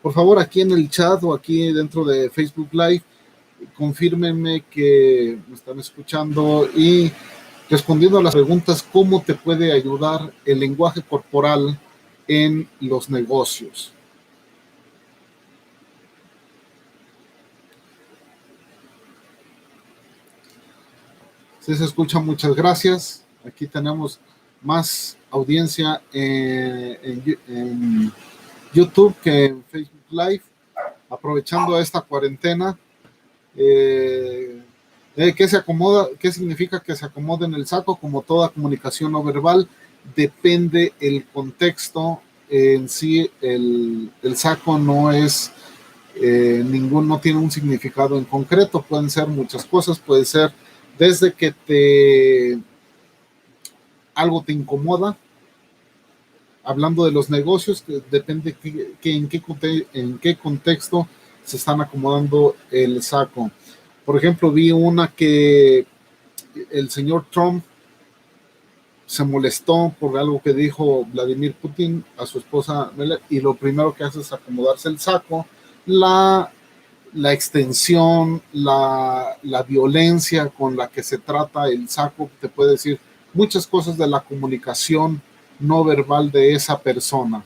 Por favor, aquí en el chat o aquí dentro de Facebook Live, confírmenme que me están escuchando y respondiendo a las preguntas, ¿cómo te puede ayudar el lenguaje corporal en los negocios? Si se escucha, muchas gracias. Aquí tenemos más audiencia en YouTube que en Facebook Live, aprovechando esta cuarentena. ¿Qué se acomoda? ¿Qué significa que se acomode en el saco? Como toda comunicación no verbal, depende el contexto. En sí, el saco no es no tiene un significado en concreto. Pueden ser muchas cosas. Puede ser desde que algo te incomoda. Hablando de los negocios, depende en qué contexto se están acomodando el saco. Por ejemplo, vi una que el señor Trump se molestó por algo que dijo Vladimir Putin a su esposa, y lo primero que hace es acomodarse el saco. La extensión, la violencia con la que se trata el saco te puede decir muchas cosas de la comunicación no verbal de esa persona.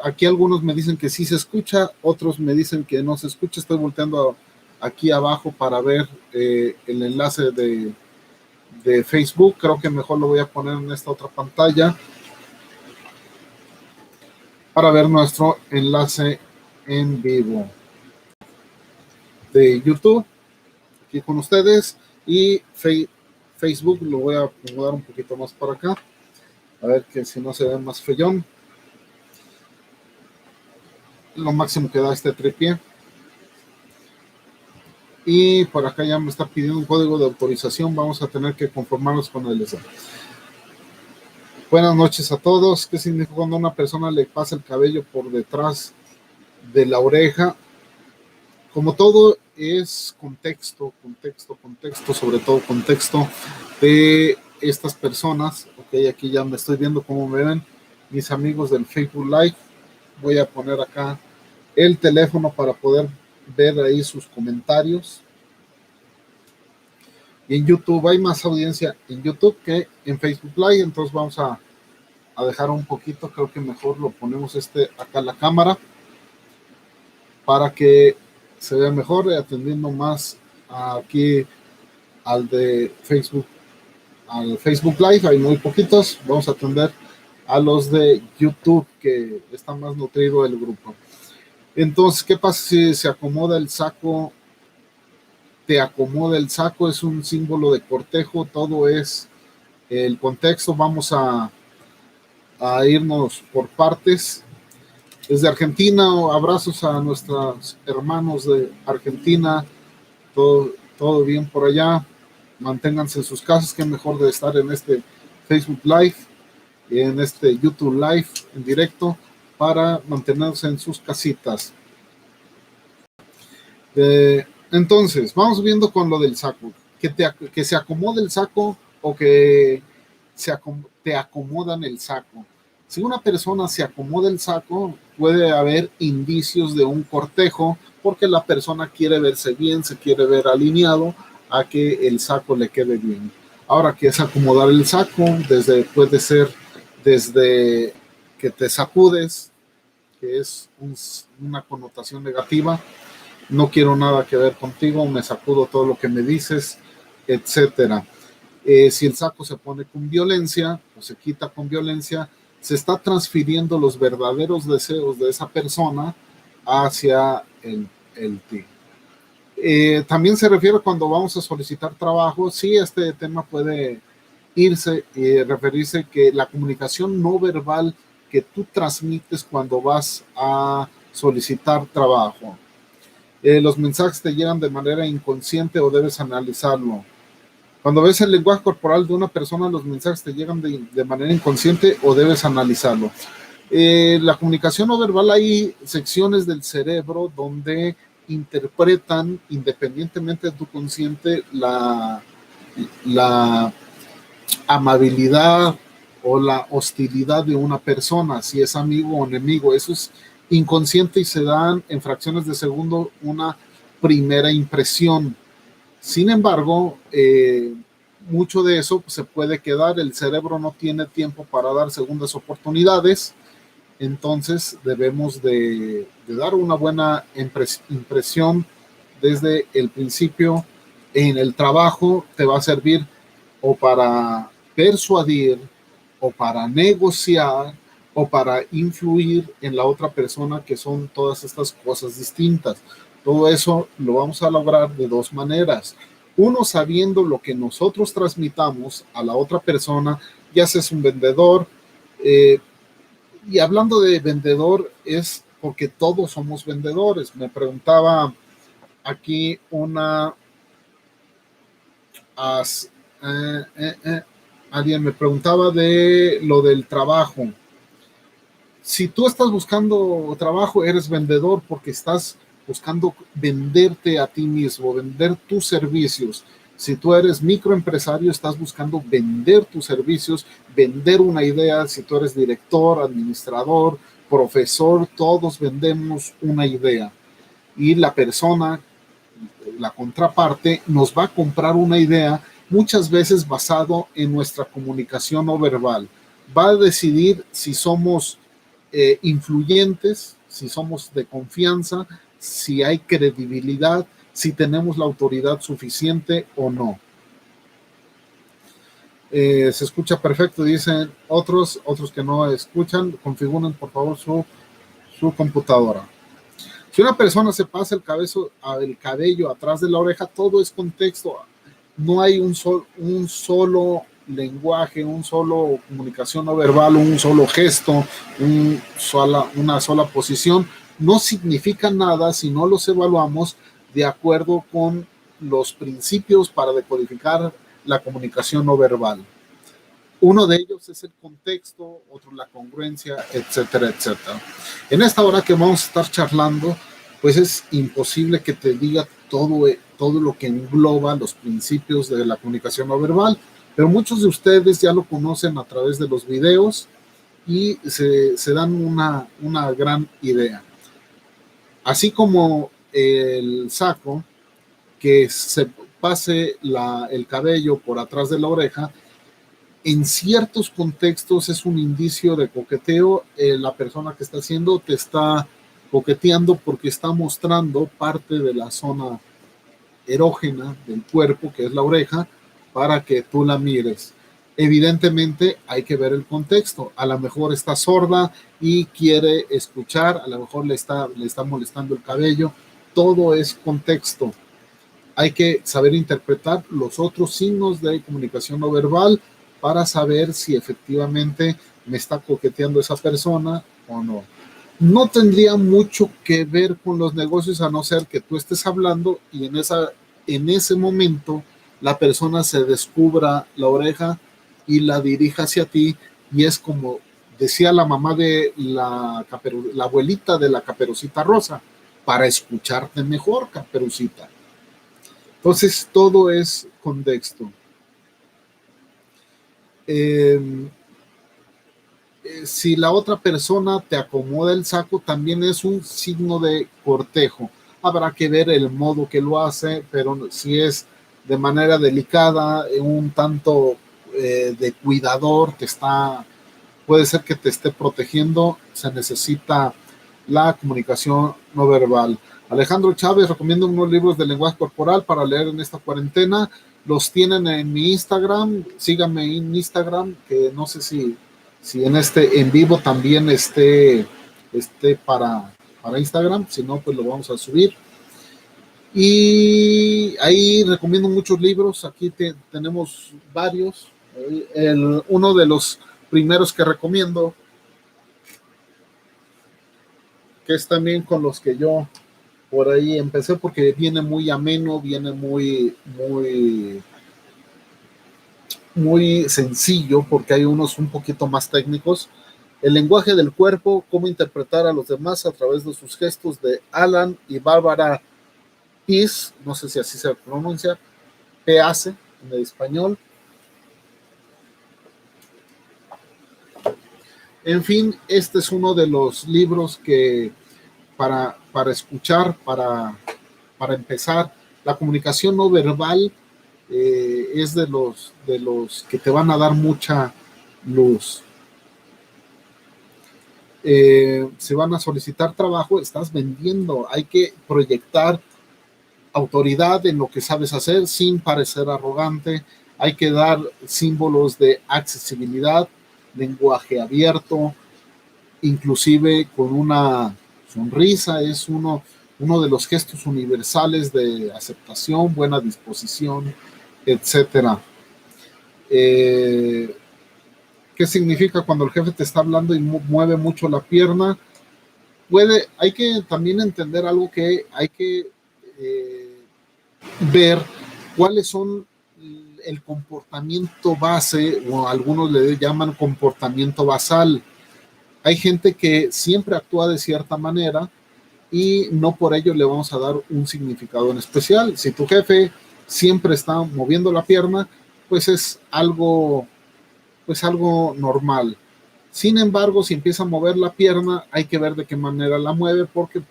Aquí algunos me dicen que sí se escucha, otros me dicen que no se escucha. Estoy volteando aquí abajo para ver el enlace de Facebook. Creo que mejor lo voy a poner en esta otra pantalla para ver nuestro enlace en vivo de YouTube aquí con ustedes, y Facebook lo voy a acomodar un poquito más para acá, a ver que si no se ve más feyón. Lo máximo que da este tripié. Y por acá ya me está pidiendo un código de autorización. Vamos a tener que conformarnos con el ESA. Buenas noches a todos. ¿Qué significa cuando a una persona le pasa el cabello por detrás de la oreja? Como todo es contexto, sobre todo contexto de estas personas. Ok, aquí ya me estoy viendo cómo me ven mis amigos del Facebook Live. Voy a poner acá el teléfono para poder ver ahí sus comentarios. Y en YouTube hay más audiencia en YouTube que en Facebook Live, entonces vamos a dejar un poquito, creo que mejor lo ponemos acá la cámara para que se vea mejor, atendiendo más aquí al de Facebook, al Facebook Live. Hay muy poquitos, vamos a atender a los de YouTube, que está más nutrido el grupo. Entonces, ¿qué pasa si se acomoda el saco? Te acomoda el saco, es un símbolo de cortejo, todo es el contexto. Vamos a irnos por partes. Desde Argentina, abrazos a nuestros hermanos de Argentina, todo bien por allá. Manténganse en sus casas, que mejor de estar en este Facebook Live y en este YouTube Live en directo para mantenerse en sus casitas. Entonces, vamos viendo con lo del saco. Que se acomode el saco o que te acomodan el saco. Si una persona se acomoda el saco, puede haber indicios de un cortejo, porque la persona quiere verse bien, se quiere ver alineado a que el saco le quede bien. Ahora, ¿qué es acomodar el saco? Puede ser desde que te sacudes, que es una connotación negativa. No quiero nada que ver contigo, me sacudo todo lo que me dices, etcétera. Si el saco se pone con violencia o se quita con violencia, se está transfiriendo los verdaderos deseos de esa persona hacia el ti. También se refiere cuando vamos a solicitar trabajo. Sí, este tema puede irse y referirse que la comunicación no verbal que tú transmites cuando vas a solicitar trabajo. Los mensajes te llegan de manera inconsciente o debes analizarlo. Cuando ves el lenguaje corporal de una persona, los mensajes te llegan de manera inconsciente o debes analizarlo. La comunicación no verbal, hay secciones del cerebro donde interpretan, independientemente de tu consciente, la amabilidad o la hostilidad de una persona, si es amigo o enemigo. Eso es inconsciente y se dan en fracciones de segundo una primera impresión. Sin embargo, mucho de eso se puede quedar, el cerebro no tiene tiempo para dar segundas oportunidades, entonces debemos de dar una buena impresión desde el principio. En el trabajo te va a servir o para persuadir, o para negociar, o para influir en la otra persona, que son todas estas cosas distintas. Todo eso lo vamos a lograr de dos maneras. Uno, sabiendo lo que nosotros transmitamos a la otra persona, ya seas un vendedor, y hablando de vendedor, es porque todos somos vendedores. Me preguntaba aquí una... As, eh, eh, eh, alguien me preguntaba de lo del trabajo. Si tú estás buscando trabajo, eres vendedor porque estás buscando venderte a ti mismo, vender tus servicios. Si tú eres microempresario, estás buscando vender tus servicios, vender una idea. Si tú eres director, administrador, profesor, todos vendemos una idea. Y la persona, la contraparte, nos va a comprar una idea, muchas veces basado en nuestra comunicación no verbal. Va a decidir si somos influyentes, si somos de confianza, si hay credibilidad, si tenemos la autoridad suficiente o no. Se escucha perfecto, dicen otros que no escuchan. Configuren por favor su computadora. Si una persona se pasa el cabello atrás de la oreja, todo es contexto. No hay un solo lenguaje, un solo comunicación no verbal, un solo gesto, una sola posición. No significa nada si no los evaluamos de acuerdo con los principios para decodificar la comunicación no verbal. Uno de ellos es el contexto, otro la congruencia, etcétera, etcétera. En esta hora que vamos a estar charlando, pues es imposible que te diga todo lo que engloba los principios de la comunicación no verbal, pero muchos de ustedes ya lo conocen a través de los videos y se dan una gran idea. Así como el saco, que se pase el cabello por atrás de la oreja, en ciertos contextos es un indicio de coqueteo. La persona que está haciendo te está coqueteando porque está mostrando parte de la zona erógena del cuerpo, que es la oreja, para que tú la mires. Evidentemente hay que ver el contexto. A lo mejor está sorda y quiere escuchar, a lo mejor le está molestando el cabello. Todo es contexto. Hay que saber interpretar los otros signos de comunicación no verbal para saber si efectivamente me está coqueteando esa persona o no. No tendría mucho que ver con los negocios, a no ser que tú estés hablando y en ese momento la persona se descubra la oreja y la dirija hacia ti, y es como decía la mamá de la abuelita de la Caperucita Rosa: para escucharte mejor, Caperucita. Entonces todo es contexto. Si la otra persona te acomoda el saco, también es un signo de cortejo. Habrá que ver el modo que lo hace, pero si es de manera delicada, un tanto de cuidador, puede ser que te esté protegiendo. Se necesita la comunicación no verbal. Alejandro Chávez recomienda unos libros de lenguaje corporal para leer en esta cuarentena. Los tienen en mi Instagram. Síganme en Instagram, que no sé si en este en vivo también esté para Instagram. Si no, pues lo vamos a subir. Y ahí recomiendo muchos libros. Aquí tenemos varios. Uno de los primeros que recomiendo, que es también con los que yo por ahí empecé, porque viene muy ameno, viene muy sencillo, porque hay unos un poquito más técnicos. El lenguaje del cuerpo, cómo interpretar a los demás a través de sus gestos, de Alan y Bárbara Pease, no sé si así se pronuncia, Pease en el español. En fin, este es uno de los libros que para escuchar, para empezar. La comunicación no verbal es de los que te van a dar mucha luz. Si van a solicitar trabajo, estás vendiendo. Hay que proyectar autoridad en lo que sabes hacer sin parecer arrogante. Hay que dar símbolos de accesibilidad, lenguaje abierto, inclusive con una sonrisa. Es uno de los gestos universales de aceptación, buena disposición, etcétera. ¿Qué significa cuando el jefe te está hablando y mueve mucho la pierna? Hay que también entender algo, que hay que ver cuáles son el comportamiento base, o algunos le llaman comportamiento basal. Hay gente que siempre actúa de cierta manera y no por ello le vamos a dar un significado en especial. Si tu jefe siempre está moviendo la pierna, pues es algo normal. Sin embargo, si empieza a mover la pierna, hay que ver de qué manera la mueve, porque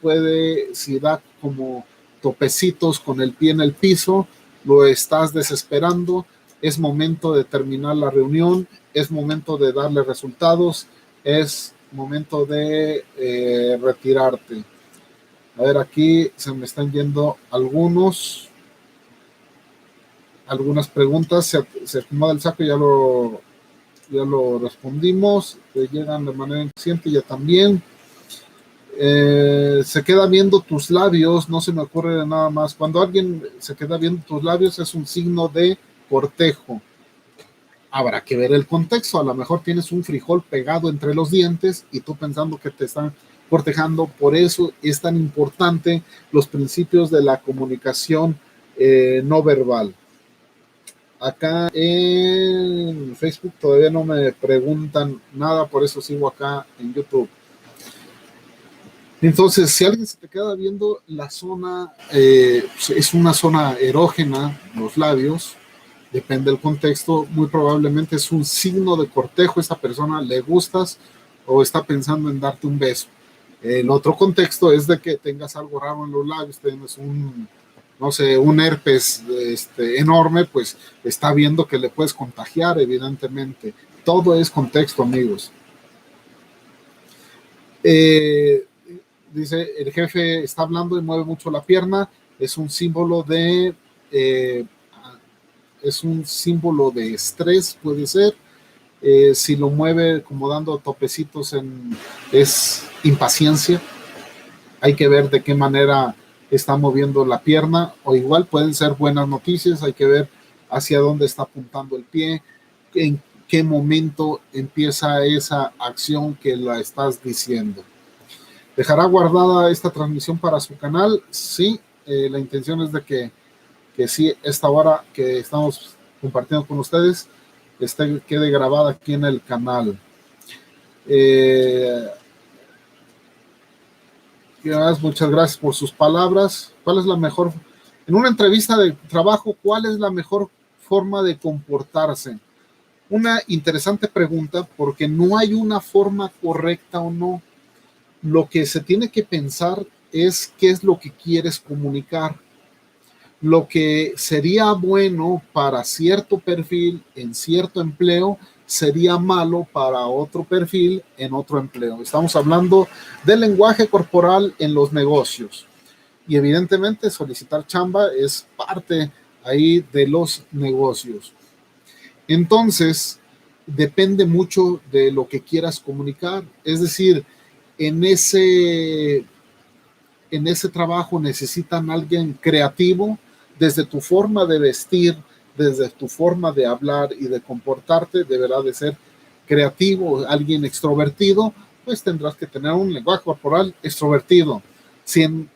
si da como topecitos con el pie en el piso, lo estás desesperando. Es momento de terminar la reunión, es momento de darle resultados, es momento de retirarte. A ver, aquí se me están yendo algunas preguntas. Se acomoda el saco, ya lo respondimos. Te llegan de manera inconsciente, ya también. Se queda viendo tus labios, no se me ocurre nada más. Cuando alguien se queda viendo tus labios es un signo de cortejo. Habrá que ver el contexto. A lo mejor tienes un frijol pegado entre los dientes y tú pensando que te están cortejando. Por eso es tan importante los principios de la comunicación no verbal. Acá en Facebook todavía no me preguntan nada, por eso sigo acá en YouTube. Entonces, si alguien se te queda viendo la zona, es una zona erógena, los labios, depende del contexto, muy probablemente es un signo de cortejo. Esa persona le gustas o está pensando en darte un beso. El otro contexto es de que tengas algo raro en los labios, tienes un herpes enorme, pues está viendo que le puedes contagiar, evidentemente. Todo es contexto, amigos. Dice, el jefe está hablando y mueve mucho la pierna, es un símbolo de estrés, puede ser. Si lo mueve como dando topecitos, es impaciencia. Hay que ver de qué manera está moviendo la pierna, o igual pueden ser buenas noticias. Hay que ver hacia dónde está apuntando el pie, en qué momento empieza esa acción que la estás diciendo. ¿Dejará guardada esta transmisión para su canal? Sí, la intención es de que sí, esta hora que estamos compartiendo con ustedes quede grabada aquí en el canal. Muchas gracias por sus palabras. ¿Cuál es la mejor, en una entrevista de trabajo, cuál es la mejor forma de comportarse? Una interesante pregunta, porque no hay una forma correcta o no. Lo que se tiene que pensar es qué es lo que quieres comunicar. Lo que sería bueno para cierto perfil en cierto empleo sería malo para otro perfil en otro empleo. Estamos hablando del lenguaje corporal en los negocios. Y evidentemente solicitar chamba es parte ahí de los negocios. Entonces, depende mucho de lo que quieras comunicar. Es decir, en ese trabajo necesitan alguien creativo. Desde tu forma de vestir, desde tu forma de hablar y de comportarte, deberá de ser creativo. Alguien extrovertido, pues tendrás que tener un lenguaje corporal extrovertido. Si al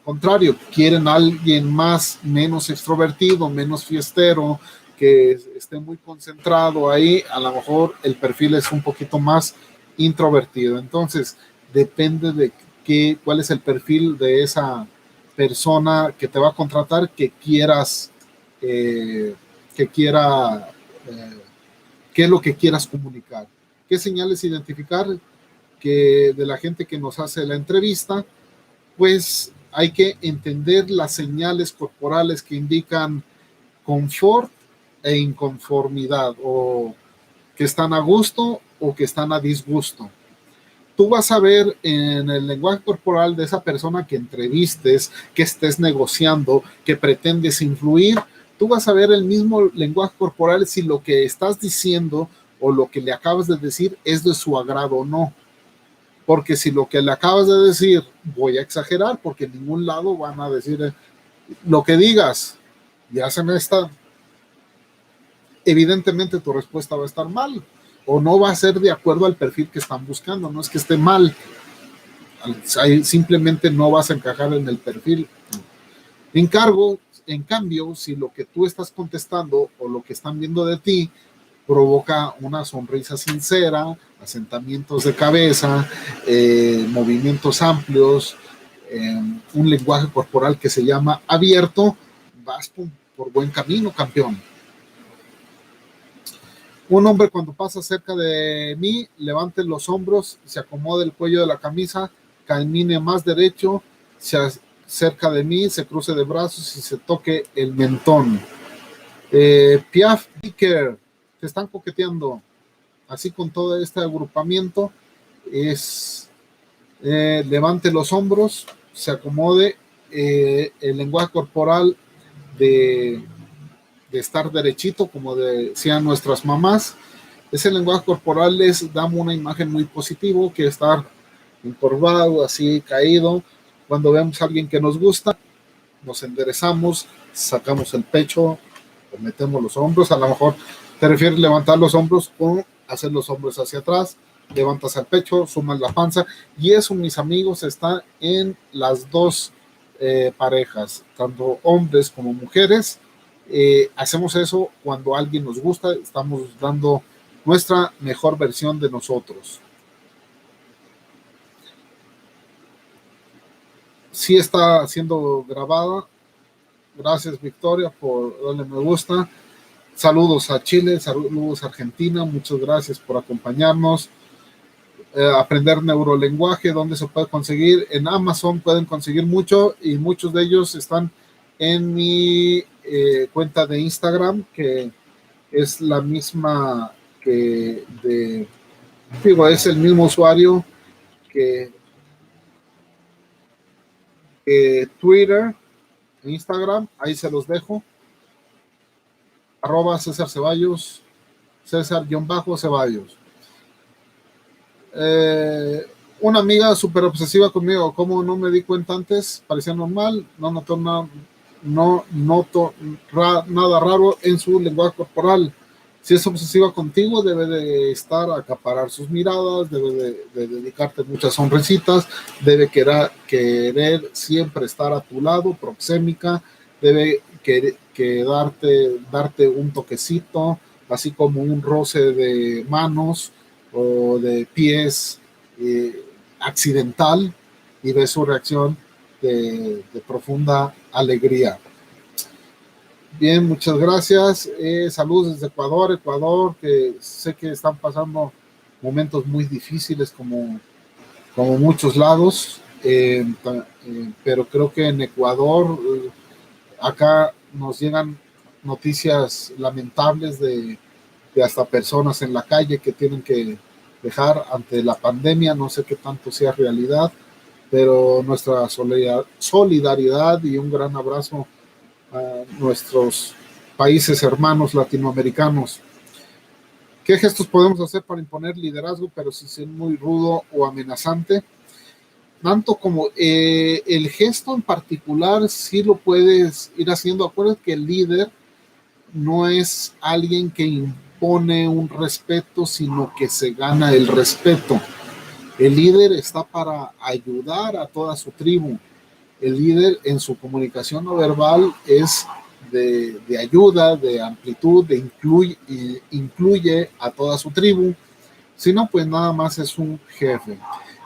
contrario quieren a alguien menos extrovertido, menos fiestero, que esté muy concentrado ahí, a lo mejor el perfil es un poquito más introvertido. Entonces, depende de cuál es el perfil de esa persona que te va a contratar, qué es lo que quieras comunicar, ¿Qué señales identificar que de la gente que nos hace la entrevista? Pues hay que entender las señales corporales que indican confort e inconformidad, o que están a gusto o que están a disgusto. Tú vas a ver en el lenguaje corporal de esa persona que entrevistes, que estés negociando, que pretendes influir, tú vas a ver el mismo lenguaje corporal si lo que estás diciendo o lo que le acabas de decir es de su agrado o no. Porque si lo que le acabas de decir, voy a exagerar, porque en ningún lado van a decir lo que digas, ya se me está, evidentemente tu respuesta va a estar mal o no va a ser de acuerdo al perfil que están buscando. No es que esté mal, simplemente no vas a encajar en el perfil. En cambio, si lo que tú estás contestando o lo que están viendo de ti provoca una sonrisa sincera, asentamientos de cabeza, movimientos amplios, un lenguaje corporal que se llama abierto, vas por buen camino, campeón. Un hombre cuando pasa cerca de mí, levante los hombros, se acomode el cuello de la camisa, camine más derecho, se acerca de mí, se cruce de brazos y se toque el mentón. Piaf, Dicker, te están coqueteando. Así con todo este agrupamiento es levante los hombros, se acomode, el lenguaje corporal de estar derechito, como decían nuestras mamás. Ese lenguaje corporal les da una imagen muy positiva, que estar encorvado, así caído. Cuando vemos a alguien que nos gusta, nos enderezamos, sacamos el pecho, metemos los hombros. A lo mejor te refieres levantar los hombros o hacer los hombros hacia atrás, levantas el pecho, sumas la panza, y eso, mis amigos, está en las dos parejas, tanto hombres como mujeres. Hacemos eso cuando alguien nos gusta, estamos dando nuestra mejor versión de nosotros. Sí está siendo grabada. Gracias, Victoria, por darle me gusta. Saludos a Chile, saludos a Argentina, muchas gracias por acompañarnos. Aprender neurolenguaje, ¿dónde se puede conseguir? En Amazon pueden conseguir mucho, y muchos de ellos están en mi cuenta de Instagram, que es la misma que es el mismo usuario que Twitter, Instagram. Ahí se los dejo. @César Ceballos, César-Ceballos. Una amiga súper obsesiva conmigo, como no me di cuenta antes, parecía normal, no noto nada raro en su lenguaje corporal. Si es obsesiva contigo, debe de acaparar sus miradas, debe de dedicarte muchas sonrisitas, debe querer siempre estar a tu lado, proxémica, debe darte un toquecito, así como un roce de manos o de pies accidental, y ves su reacción de profunda alegría. Bien, muchas gracias. Saludos desde Ecuador, que sé que están pasando momentos muy difíciles como muchos lados, pero creo que en Ecuador, acá nos llegan noticias lamentables de hasta personas en la calle que tienen que dejar ante la pandemia. No sé qué tanto sea realidad, pero nuestra solidaridad y un gran abrazo a nuestros países hermanos latinoamericanos. ¿Qué gestos podemos hacer para imponer liderazgo, pero sin ser muy rudo o amenazante? Tanto como el gesto en particular, sí lo puedes ir haciendo. Acuérdate que el líder no es alguien que impone un respeto, sino que se gana el respeto. El líder está para ayudar a toda su tribu. El líder en su comunicación no verbal es de ayuda, de amplitud, incluye a toda su tribu. Si no, pues nada más es un jefe.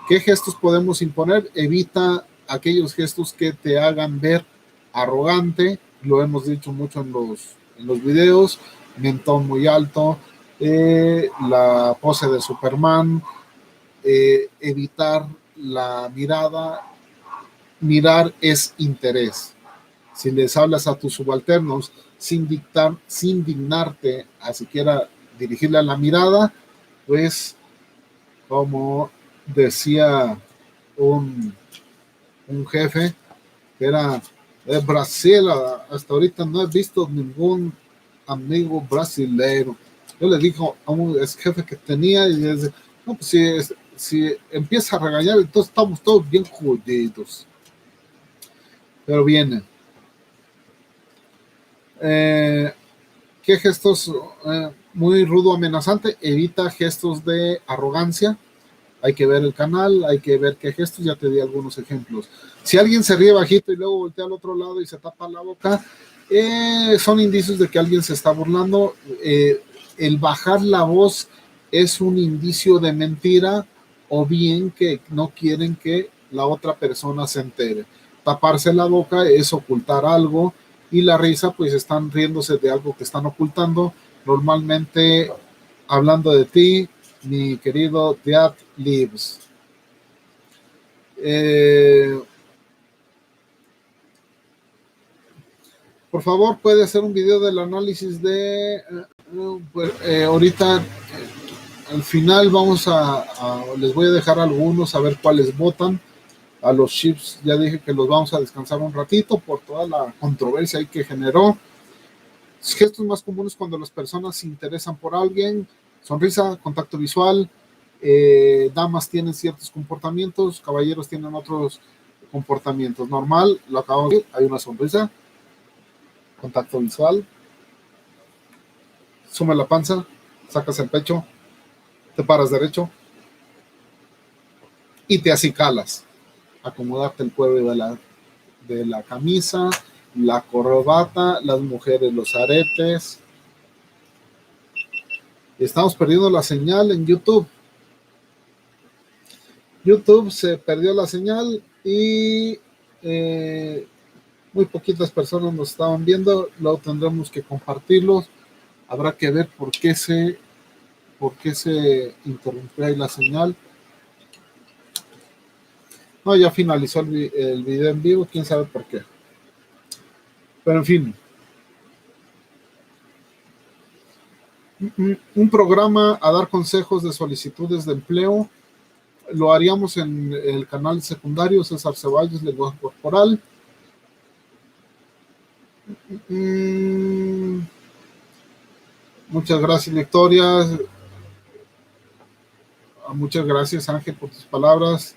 ¿Qué gestos podemos imponer? Evita aquellos gestos que te hagan ver arrogante. Lo hemos dicho mucho en los videos. Mentón muy alto, la pose de Superman, evitar la mirada. Mirar es interés. Si les hablas a tus subalternos sin dignarte a siquiera dirigirle la mirada, pues como decía un jefe que era de Brasil, hasta ahorita no he visto ningún amigo brasileiro. Yo le digo a un ex jefe que tenía y dice, no, pues si empieza a regañar, entonces estamos todos bien jodidos. Pero viene. ¿Qué gestos? Muy rudo, amenazante. Evita gestos de arrogancia. Hay que ver el canal, hay que ver qué gestos, ya te di algunos ejemplos. Si alguien se ríe bajito y luego voltea al otro lado y se tapa la boca, son indicios de que alguien se está burlando. El bajar la voz es un indicio de mentira o bien que no quieren que la otra persona se entere. Taparse la boca es ocultar algo y la risa, pues están riéndose de algo que están ocultando, normalmente hablando de ti, mi querido Dead Lives. Por favor, puede hacer un video del análisis de ahorita al final vamos les voy a dejar algunos a ver cuáles votan. A los chips ya dije que los vamos a descansar un ratito por toda la controversia ahí que generó. Gestos más comunes cuando las personas se interesan por alguien: sonrisa, contacto visual. Damas tienen ciertos comportamientos, caballeros tienen otros comportamientos. Normal, lo acabamos de decir, hay una sonrisa, contacto visual, suma la panza, sacas el pecho, te paras derecho y te acicalas. Acomodarte el cuello de la camisa, la corbata, las mujeres los aretes. Estamos perdiendo la señal en YouTube. YouTube se perdió la señal y muy poquitas personas nos estaban viendo. Luego tendremos que compartirlos. Habrá que ver por qué se interrumpió ahí la señal. No, ya finalizó el video en vivo, quién sabe por qué. Pero en fin. Un programa a dar consejos de solicitudes de empleo. Lo haríamos en el canal secundario César Ceballos, lenguaje corporal. Muchas gracias, Victoria. Muchas gracias, Ángel, por tus palabras.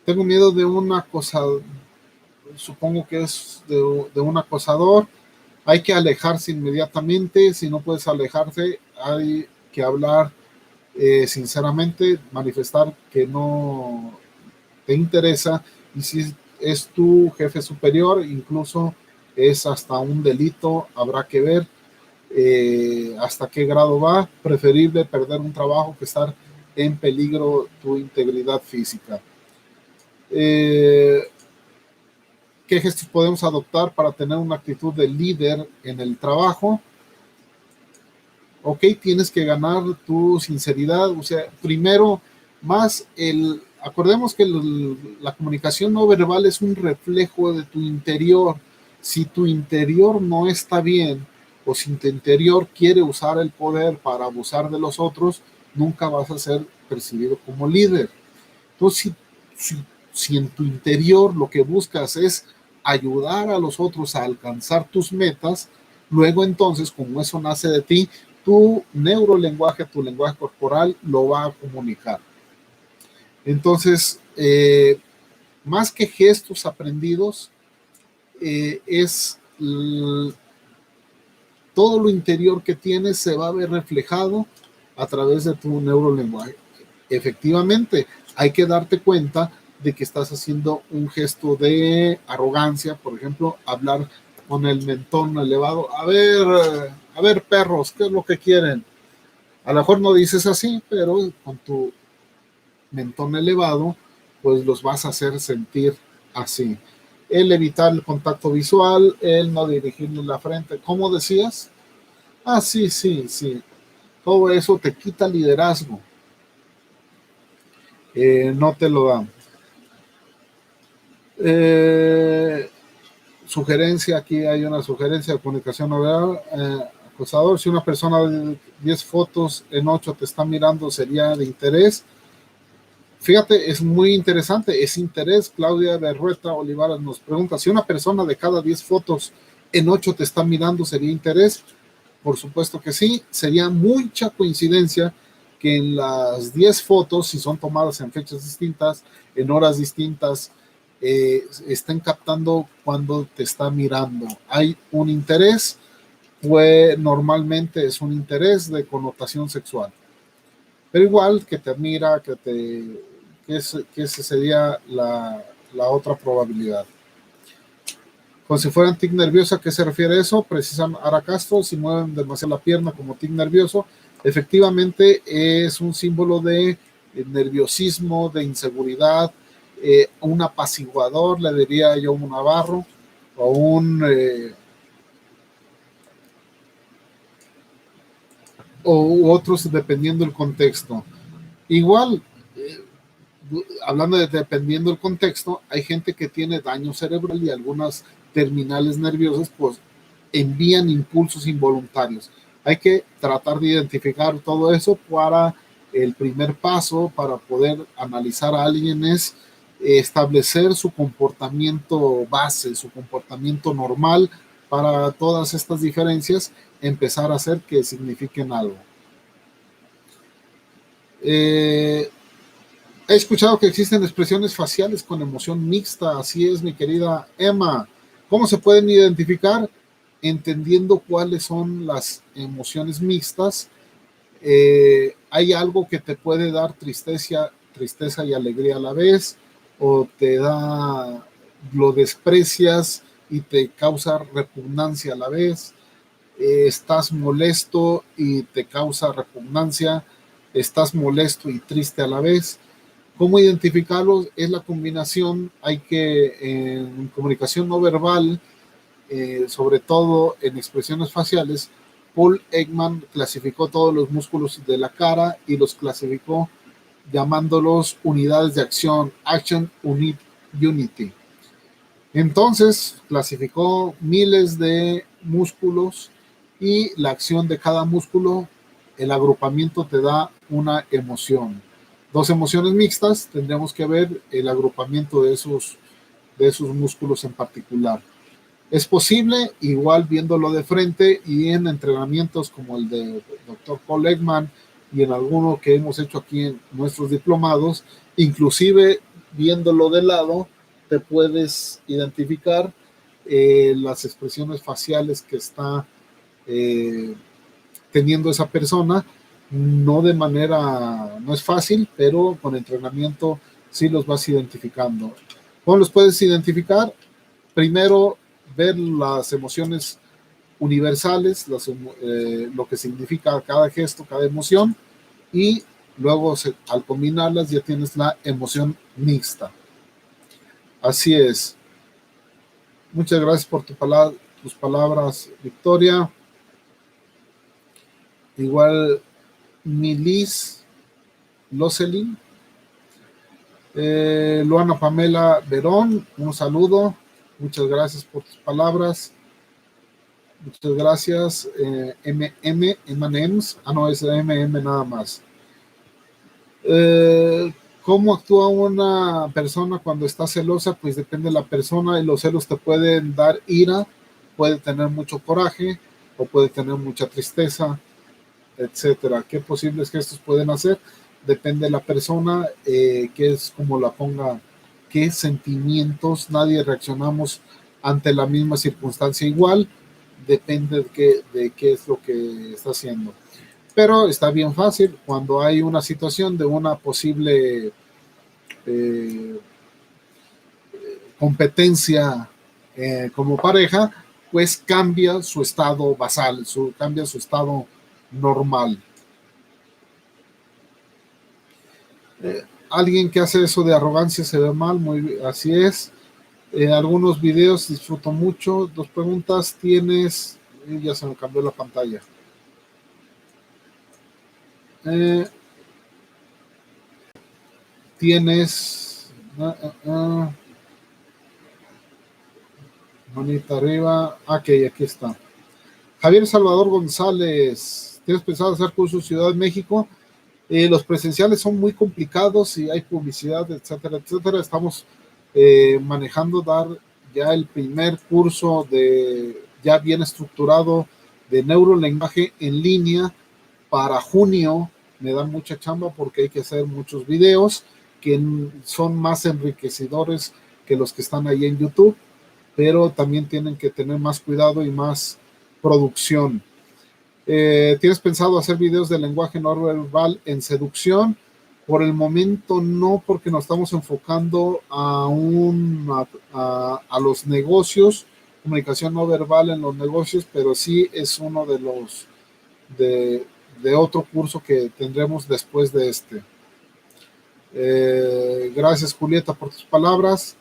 Tengo miedo de un acosador. Supongo que es de un acosador. Hay que alejarse inmediatamente. Si no puedes alejarse, hay que hablar sinceramente, manifestar que no te interesa, y si es tu jefe superior, incluso es hasta un delito. Habrá que ver hasta qué grado va. Preferible perder un trabajo que estar en peligro tu integridad física. ¿Qué gestos podemos adoptar para tener una actitud de líder en el trabajo? Ok, tienes que ganar tu sinceridad. O sea, primero, acordemos que la comunicación no verbal es un reflejo de tu interior. Si tu interior no está bien, o si tu interior quiere usar el poder para abusar de los otros, nunca vas a ser percibido como líder. Entonces, si en tu interior lo que buscas es ayudar a los otros a alcanzar tus metas, luego entonces, como eso nace de ti, tu neurolenguaje, tu lenguaje corporal lo va a comunicar. Entonces, más que gestos aprendidos, es todo lo interior que tienes se va a ver reflejado a través de tu neurolenguaje. Efectivamente, hay que darte cuenta de que estás haciendo un gesto de arrogancia, por ejemplo, hablar con el mentón elevado. A ver, perros, ¿qué es lo que quieren? A lo mejor no dices así, pero con tu mentón elevado, pues los vas a hacer sentir así. El evitar el contacto visual, el no dirigirle la frente. ¿Cómo decías? Ah, sí. todo eso te quita liderazgo, no te lo dan. Sugerencia, aquí hay una sugerencia de comunicación no verbal. Acosador, si una persona de 10 fotos en 8 te está mirando, sería de interés. Fíjate, es muy interesante, es interés. Claudia Berrueta Olivares nos pregunta, si una persona de cada 10 fotos en 8 te está mirando, ¿sería interés? Por supuesto que sí, sería mucha coincidencia que en las 10 fotos, si son tomadas en fechas distintas, en horas distintas, estén captando cuando te está mirando. Hay un interés, pues normalmente es un interés de connotación sexual. Pero igual que te admira, que esa sería la otra probabilidad. Como si fueran tic nervioso, ¿a qué se refiere eso? Precisamente Ara Castro, si mueven demasiado la pierna como tic nervioso, efectivamente es un símbolo de nerviosismo, de inseguridad, un apaciguador, le diría yo un Navarro, o o otros dependiendo del contexto. Igual, hablando de dependiendo del contexto, hay gente que tiene daño cerebral y algunas terminales nerviosas pues envían impulsos involuntarios. Hay que tratar de identificar todo eso para el primer paso para poder analizar a alguien es establecer su comportamiento base, su comportamiento normal para todas estas diferencias, empezar a hacer que signifiquen algo. He escuchado que existen expresiones faciales con emoción mixta, así es, mi querida Emma. ¿Cómo se pueden identificar? Entendiendo cuáles son las emociones mixtas. Hay algo que te puede dar tristeza y alegría a la vez, o te da, lo desprecias y te causa repugnancia a la vez. Estás molesto y te causa repugnancia, estás molesto y triste a la vez. ¿Cómo identificarlos? Es la combinación, hay que en comunicación no verbal, sobre todo en expresiones faciales, Paul Ekman clasificó todos los músculos de la cara y los clasificó llamándolos unidades de acción, Action Unity. Entonces clasificó miles de músculos y la acción de cada músculo, el agrupamiento te da una emoción. Dos emociones mixtas, tendríamos que ver el agrupamiento de esos músculos en particular. Es posible, igual viéndolo de frente y en entrenamientos como el de Dr. Paul Ekman y en alguno que hemos hecho aquí en nuestros diplomados, inclusive viéndolo de lado, te puedes identificar las expresiones faciales que está teniendo esa persona, no de manera, no es fácil, pero con entrenamiento sí los vas identificando. ¿Cómo los puedes identificar? Primero, ver las emociones universales, lo que significa cada gesto, cada emoción, y luego al combinarlas ya tienes la emoción mixta. Así es. Muchas gracias por tus palabras, Victoria. Igual, Milis Loselin. Luana Pamela Verón, un saludo. Muchas gracias por tus palabras. Muchas gracias. M&M's. No, es M&M nada más. ¿Cómo actúa una persona cuando está celosa? Pues depende de la persona y los celos te pueden dar ira, puede tener mucho coraje o puede tener mucha tristeza, etcétera. ¿Qué posibles gestos pueden hacer? Depende de la persona, que es como la ponga, qué sentimientos, nadie reaccionamos ante la misma circunstancia igual, depende de qué es lo que está haciendo. Pero está bien fácil cuando hay una situación de una posible competencia como pareja, pues cambia su estado basal, cambia su estado normal. Alguien que hace eso de arrogancia se ve mal, así es. Algunos videos disfruto mucho. Dos preguntas tienes, ya se me cambió la pantalla. Eh, tienes manita arriba. Ok, aquí está. Javier Salvador González, ¿tienes pensado hacer cursos Ciudad de México? Los presenciales son muy complicados y hay publicidad, etcétera, etcétera. Estamos manejando dar ya el primer curso ya bien estructurado de neurolenguaje en línea para junio. Me da mucha chamba porque hay que hacer muchos videos que son más enriquecedores que los que están ahí en YouTube, pero también tienen que tener más cuidado y más producción. ¿Tienes pensado hacer videos de lenguaje no verbal en seducción? Por el momento no, porque nos estamos enfocando a los negocios, comunicación no verbal en los negocios, pero sí es uno de los de otro curso que tendremos después de este. Gracias, Julieta, por tus palabras.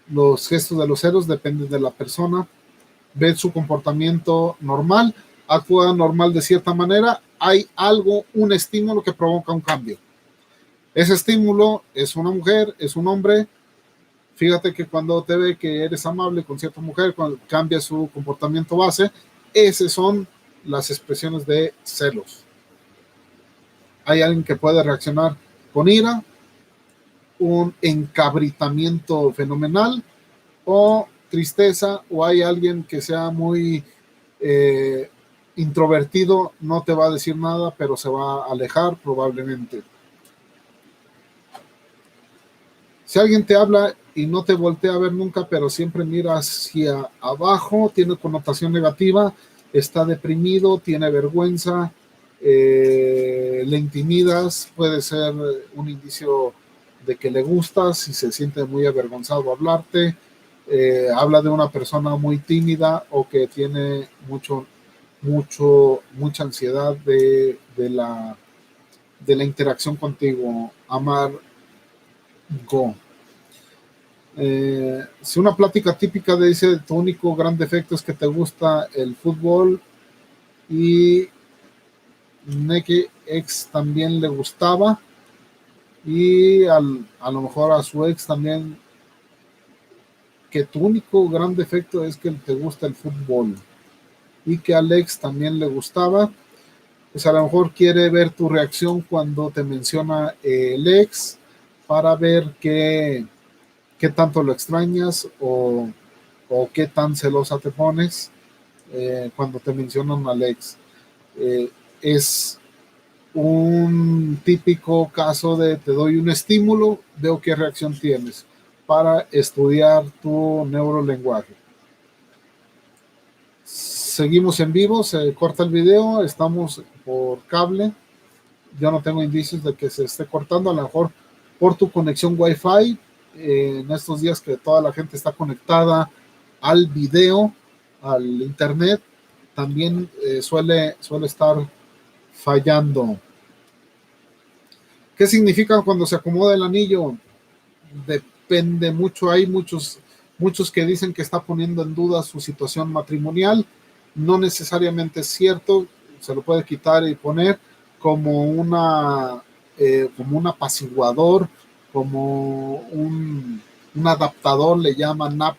Los gestos de los ceros dependen de la persona. Ve su comportamiento normal, actúa normal de cierta manera, hay algo, un estímulo que provoca un cambio. Ese estímulo es una mujer, es un hombre. Fíjate que cuando te ve que eres amable con cierta mujer, cuando cambia su comportamiento base, esas son las expresiones de celos. Hay alguien que puede reaccionar con ira, un encabritamiento fenomenal o tristeza, o hay alguien que sea muy introvertido, no te va a decir nada, pero se va a alejar probablemente. Si alguien te habla y no te voltea a ver nunca, pero siempre mira hacia abajo, tiene connotación negativa, está deprimido, tiene vergüenza, le intimidas, puede ser un indicio de que le gustas, si se siente muy avergonzado hablarte, habla de una persona muy tímida o que tiene mucha ansiedad de la interacción contigo. Amargo. Si una plática típica dice tu único gran defecto es que te gusta el fútbol y Neki ex también le gustaba y a lo mejor a su ex también, que tu único gran defecto es que te gusta el fútbol y que a Alex también le gustaba, pues a lo mejor quiere ver tu reacción cuando te menciona el ex para ver qué tanto lo extrañas o qué tan celosa te pones cuando te mencionan al ex. Es un típico caso de te doy un estímulo, veo qué reacción tienes para estudiar tu neurolenguaje. Seguimos en vivo, se corta el video, estamos por cable. Yo no tengo indicios de que se esté cortando, a lo mejor por tu conexión Wi-Fi. En estos días que toda la gente está conectada al video, al internet, también suele estar fallando. ¿Qué significa cuando se acomoda el anillo? Depende mucho. Hay muchos que dicen que está poniendo en duda su situación matrimonial. No necesariamente es cierto, se lo puede quitar y poner como un apaciguador, como un adaptador, le llaman NAP.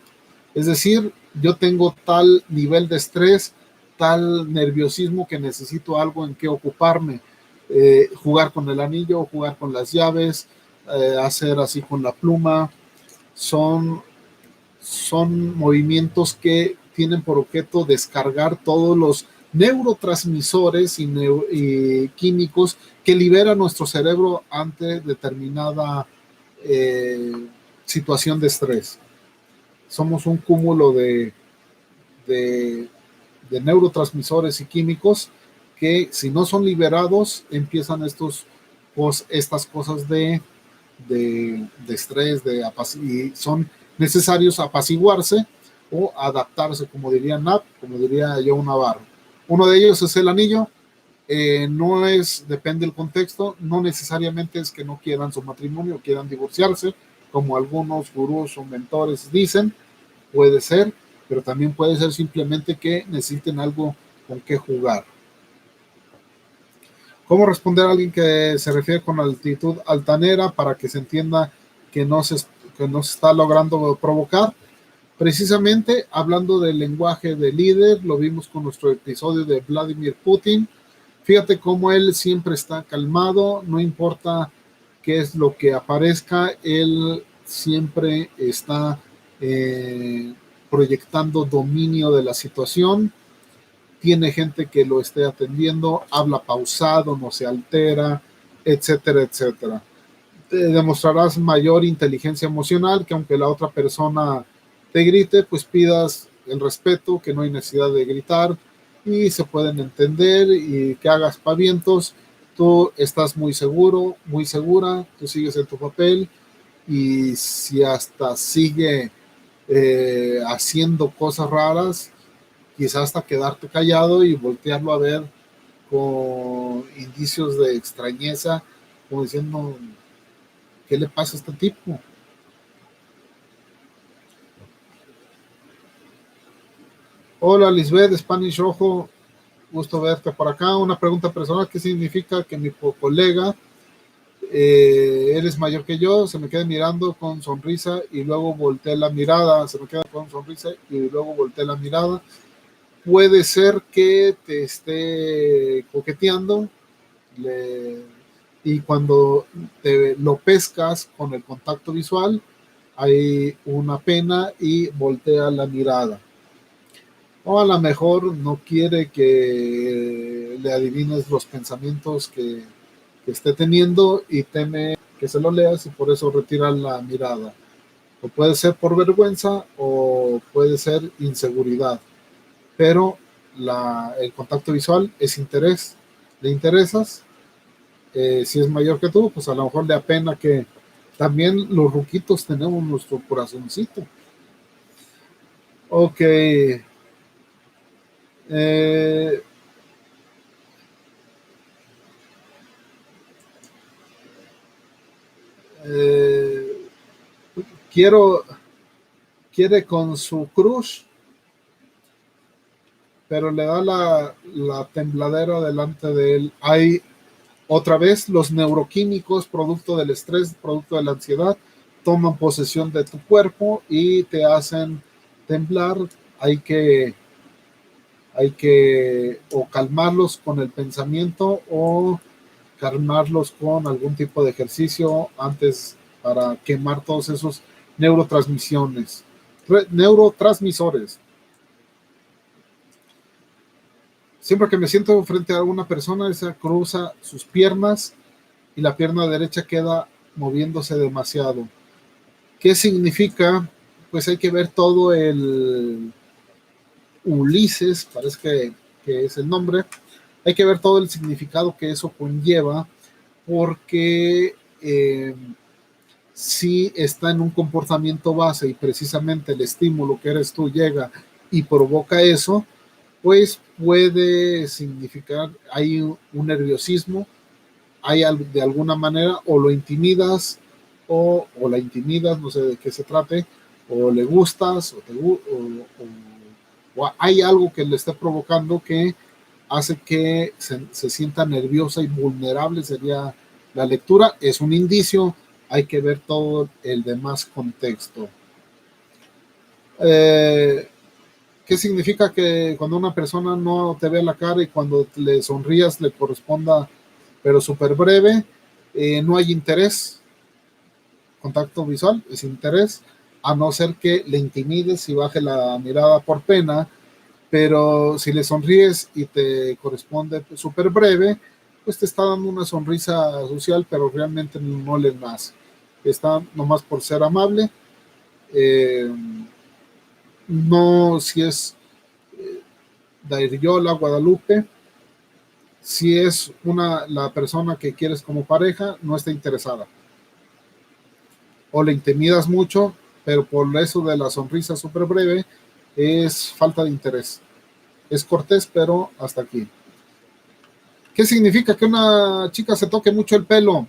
Es decir, yo tengo tal nivel de estrés, tal nerviosismo que necesito algo en que ocuparme. Jugar con el anillo, jugar con las llaves, hacer así con la pluma, son movimientos que tienen por objeto descargar todos los neurotransmisores y químicos que libera nuestro cerebro ante determinada situación de estrés. Somos un cúmulo de neurotransmisores y químicos que, si no son liberados, empiezan estas cosas de estrés, y son necesarios apaciguarse o adaptarse, como diría Nap, como diría Joe Navarro. Uno de ellos es el anillo. Depende del contexto, no necesariamente es que no quieran su matrimonio o quieran divorciarse, como algunos gurús o mentores dicen, puede ser, pero también puede ser simplemente que necesiten algo con qué jugar. ¿Cómo responder a alguien que se refiere con actitud altanera para que se entienda que que no se está logrando provocar? Precisamente hablando del lenguaje de líder, lo vimos con nuestro episodio de Vladimir Putin. Fíjate cómo él siempre está calmado, no importa qué es lo que aparezca, él siempre está proyectando dominio de la situación, tiene gente que lo esté atendiendo, habla pausado, no se altera, etcétera, etcétera. Te demostrarás mayor inteligencia emocional, que aunque la otra persona te grite, pues pidas el respeto, que no hay necesidad de gritar y se pueden entender y que hagas pavientos. Tú estás muy seguro, muy segura, tú sigues en tu papel y si hasta sigue haciendo cosas raras, quizás hasta quedarte callado y voltearlo a ver con indicios de extrañeza, como diciendo, ¿qué le pasa a este tipo? Hola Lisbeth, Spanish Rojo, gusto verte por acá. Una pregunta personal, ¿qué significa que mi colega, eres mayor que yo, se me quede mirando con sonrisa y luego voltee la mirada, se me queda con sonrisa y luego voltee la mirada? Puede ser que te esté coqueteando, le, y cuando te lo pescas con el contacto visual, hay una pena y voltea la mirada. O a lo mejor no quiere que le adivines los pensamientos que esté teniendo y teme que se lo leas y por eso retira la mirada. O puede ser por vergüenza o puede ser inseguridad. Pero el contacto visual es interés. ¿Le interesas? Si es mayor que tú, pues a lo mejor le apena que también los ruquitos tenemos nuestro corazoncito. Ok. Eh, eh, quiero, quiere con su crush, pero le da la tembladera delante de él. Hay otra vez los neuroquímicos, producto del estrés, producto de la ansiedad, toman posesión de tu cuerpo y te hacen temblar. Hay que, hay que o calmarlos con el pensamiento o calmarlos con algún tipo de ejercicio antes para quemar todos esos neurotransmisiones, neurotransmisores. Siempre que me siento frente a una persona, esa cruza sus piernas y la pierna derecha queda moviéndose demasiado. ¿Qué significa? Pues hay que ver todo el Ulises, parece que es el nombre, hay que ver todo el significado que eso conlleva, porque si está en un comportamiento base y precisamente el estímulo que eres tú llega y provoca eso, pues puede significar, hay un nerviosismo, hay de alguna manera o lo intimidas o la intimidas, no sé de qué se trate, o le gustas o hay algo que le esté provocando que hace que se sienta nerviosa y vulnerable, sería la lectura. Es un indicio, hay que ver todo el demás contexto. ¿Qué significa que cuando una persona no te ve la cara y cuando le sonrías le corresponda, pero súper breve? No hay interés, contacto visual, es interés, a no ser que le intimides y baje la mirada por pena, pero si le sonríes y te corresponde súper breve, pues te está dando una sonrisa social, pero realmente no le nace. Está nomás por ser amable. Eh, no, si es Dairiola, Guadalupe, si es la persona que quieres como pareja, no está interesada. O le intimidas mucho, pero por eso de la sonrisa súper breve, es falta de interés. Es cortés, pero hasta aquí. ¿Qué significa que una chica se toque mucho el pelo?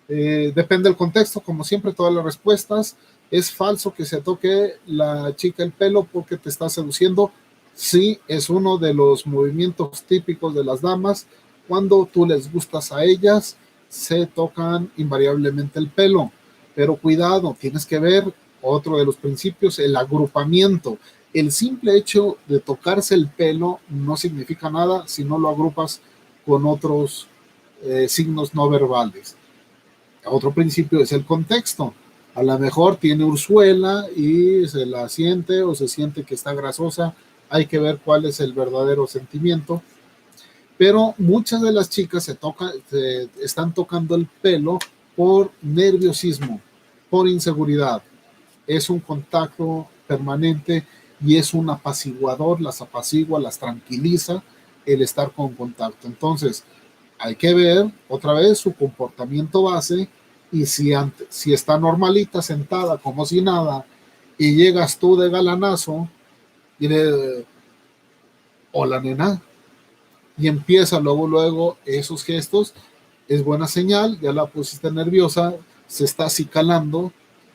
Depende del contexto, como siempre, todas las respuestas. Es falso que se toque la chica el pelo porque te está seduciendo. Sí, es uno de los movimientos típicos de las damas cuando tú les gustas a ellas, se tocan invariablemente el pelo. Pero cuidado, tienes que ver otro de los principios, el agrupamiento. El simple hecho de tocarse el pelo no significa nada si no lo agrupas con otros signos no verbales. Otro principio es el contexto. A lo mejor tiene ursuela y se la siente o se siente que está grasosa. Hay que ver cuál es el verdadero sentimiento. Pero muchas de las chicas se están tocando el pelo por nerviosismo, por inseguridad. Es un contacto permanente y es un apaciguador, las apacigua, las tranquiliza el estar con contacto. Entonces, hay que ver otra vez su comportamiento base y si está normalita, sentada como si nada, y llegas tú de galanazo y le, hola nena, y empieza luego esos gestos, es buena señal, ya la pusiste nerviosa, se está acicalando,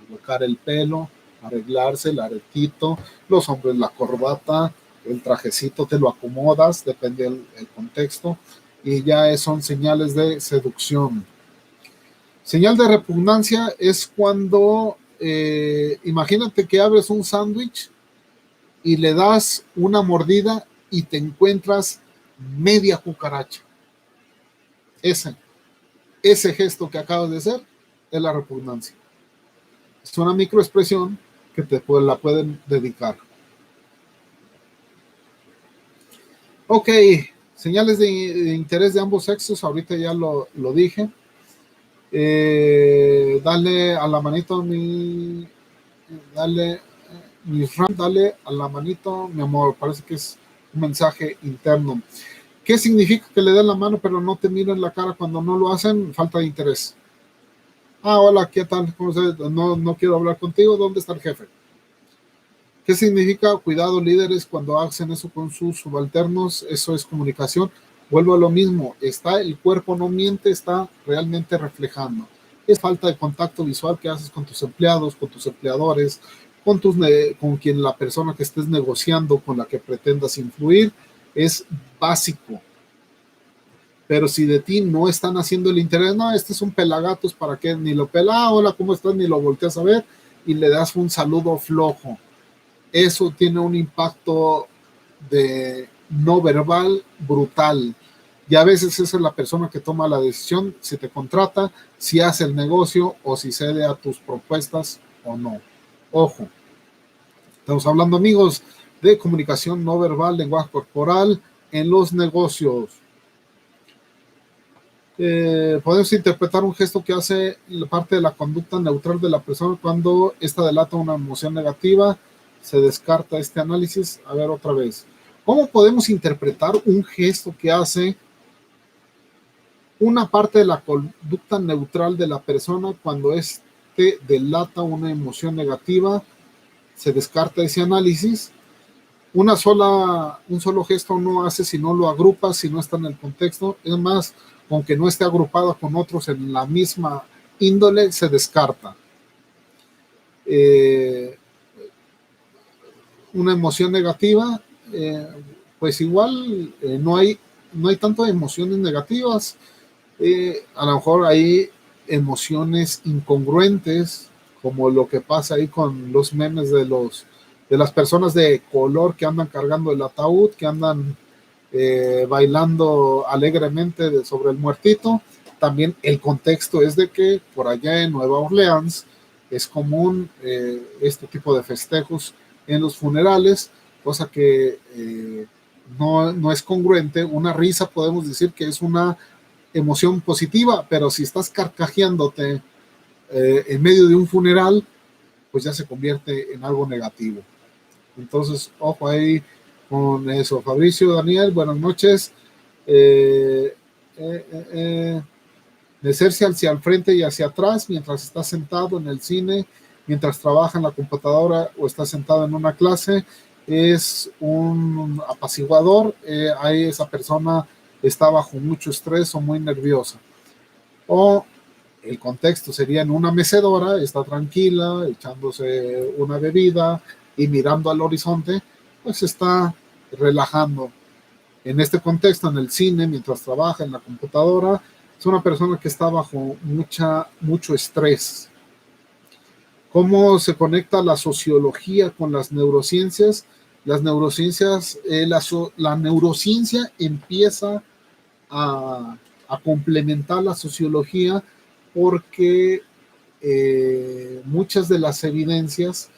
colocar el pelo, arreglarse el aretito, los hombres la corbata, el trajecito te lo acomodas, depende del contexto, y ya son señales de seducción. Señal de repugnancia es cuando, imagínate que abres un sándwich y le das una mordida y te encuentras media cucaracha. Ese gesto que acabas de hacer es la repugnancia. Es una microexpresión que la pueden dedicar. Ok, señales de interés de ambos sexos, ahorita ya lo dije. Dale a la manito dale a la manito, mi amor, parece que es un mensaje interno. ¿Qué significa que le den la mano pero no te miren la cara cuando no lo hacen? Falta de interés. Hola, ¿qué tal? ¿Cómo estás? No quiero hablar contigo, ¿dónde está el jefe? ¿Qué significa cuidado líderes cuando hacen eso con sus subalternos? Eso es comunicación. Vuelvo a lo mismo, el cuerpo no miente, está realmente reflejando. Es falta de contacto visual que haces con tus empleados, con tus empleadores, con quien la persona que estés negociando, con la que pretendas influir, es básico. Pero si de ti no están haciendo el interés, no, este es un pelagatos, ¿para qué? Ni lo pela, hola, ¿cómo estás? Ni lo volteas a ver y le das un saludo flojo. Eso tiene un impacto de no verbal brutal. Y a veces esa es la persona que toma la decisión si te contrata, si hace el negocio o si cede a tus propuestas o no. Ojo, estamos hablando, amigos, de comunicación no verbal, lenguaje corporal en los negocios. Podemos interpretar un gesto que hace parte de la conducta neutral de la persona cuando esta delata una emoción negativa. Se descarta este análisis. A ver otra vez. ¿Cómo podemos interpretar un gesto que hace una parte de la conducta neutral de la persona cuando este delata una emoción negativa? Se descarta ese análisis. Un solo gesto no hace si no lo agrupa, si no está en el contexto. Es más, aunque no esté agrupado con otros en la misma índole, se descarta. Una emoción negativa, pues igual no hay tanto emociones negativas. A lo mejor hay emociones incongruentes, como lo que pasa ahí con los memes de las personas de color que andan cargando el ataúd, que andan bailando alegremente sobre el muertito. También el contexto es de que por allá en Nueva Orleans es común este tipo de festejos en los funerales, cosa que no es congruente. Una risa podemos decir que es una emoción positiva, pero si estás carcajeándote en medio de un funeral, pues ya se convierte en algo negativo. Entonces, ojo ahí con eso. Fabricio, Daniel, buenas noches. Mecerse hacia el frente y hacia atrás mientras está sentado en el cine, mientras trabaja en la computadora o está sentado en una clase, es un apaciguador. Ahí esa persona está bajo mucho estrés o muy nerviosa. O el contexto sería en una mecedora, está tranquila, echándose una bebida y mirando al horizonte, pues está relajando. en este contexto, en el cine, mientras trabaja en la computadora, es una persona que está bajo mucho estrés. ¿Cómo se conecta la sociología con las neurociencias? Las neurociencias, la neurociencia empieza a complementar la sociología porque muchas de las evidencias,